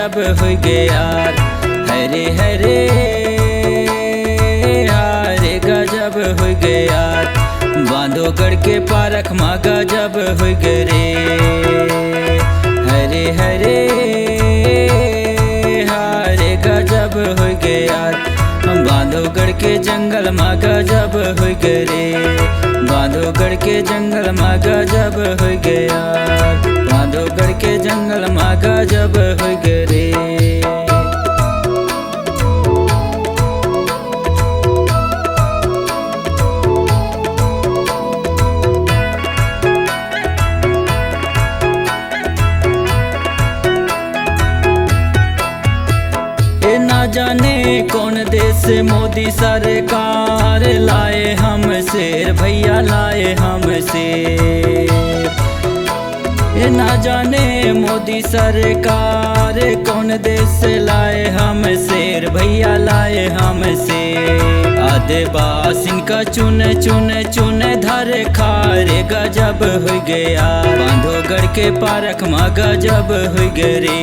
गजब हो गए यार। हरे हरे हारे गजब हो गए यार। बांधवगढ़ के पारक माँ गजब हो गए रे। हरे हरे हारे गजब हो गए यार। बांधवगढ़ के जंगल माँ गजब हो गए रे। बांधवगढ़ के जंगल माँ गजब हो गए यार। बांधवगढ़ के जंगल माँ गजब हो गए रे। ना जाने कौन देश से मोदी सरकार लाए हम शेर भैया लाए हम शेर। ना जाने मोदी सरकार कौन देश से लाए हम शेर भैया लाए हम शेर। आदिवासी का चुन चुन चुन धर खारे गजब हो गया। बांधवगढ़ के पारक माँ गजब हो गए रे।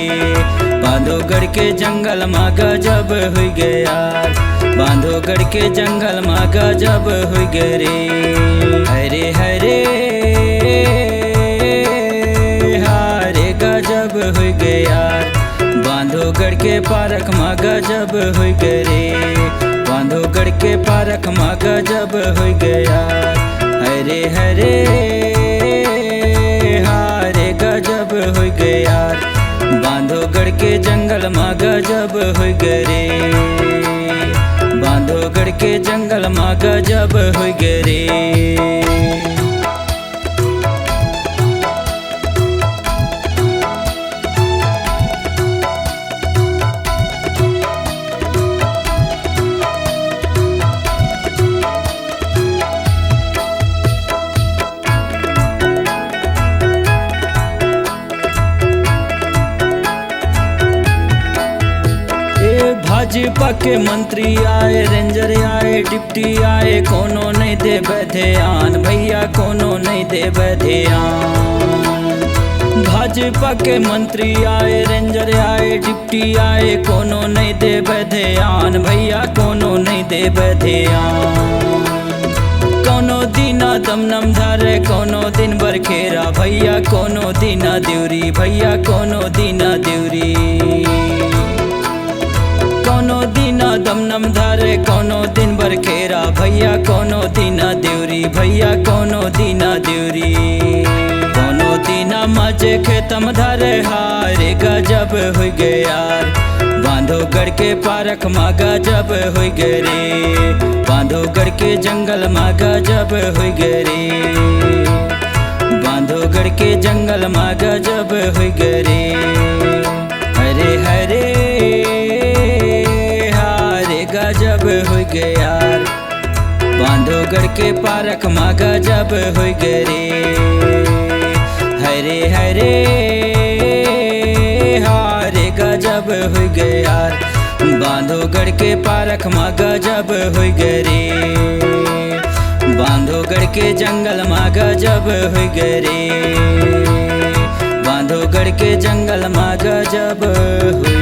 बांधवगढ़ के जंगल माँ गजब हो गए यार। बांधवगढ़ के जंगल माँ गजब हो गए रे। हरे हरे हारे गजब हो गए यार। बांधवगढ़ के पारक माँ गजब हो गए रे। बांधवगढ़ के पारक माँ गजब हो गए यार। हरे हरे हारे गजब हो गए यार। बांधवगढ़ के जंगल माँ गजब हो गए रे। बांधवगढ़ के जंगल माँ गजब हो गए रे। भाजपा के मंत्री आए, रेंजर आए, डिप्टी आए, कोनो नहीं देवे ध्यान भैया, कोनो नहीं देवे ध्यान। भाजपा के मंत्री आए, रेंजर आए, डिप्टी आए, कोनो नहीं देवे ध्यान भैया, कोनो नहीं देवे ध्यान। कोनो दिना दमनम धारे, कोनो दिन बरखेरा भैया, कोनो दिना देवरी भैया, कोनो दिना देवरी। कोनो दिना दमनम धारे, कोनो दिन बरखेरा भैया, कोनो दिना देवरी भैया, कोनो दिना देवरी। कोनो दिना मजे खेतम धारे हारे गजब हो गए यार। बांधवगढ़ के पारक माँ गजब हो गए रे। बांधवगढ़ के जंगल माँ गजब हो गए रे। बांधवगढ़ के जंगल माँ गजब हो गए रे। हरे हरे गजब हो गए यार। बांधवगढ़ के पारक माँ गजब हो गए रे। हरे हरे हारे गजब हो गए यार। बांधवगढ़ के पारक माँ गजब हो गए रे। बांधवगढ़ के जंगल माँ गजब हो गए रे। बांधवगढ़ के जंगल माँ गजब हो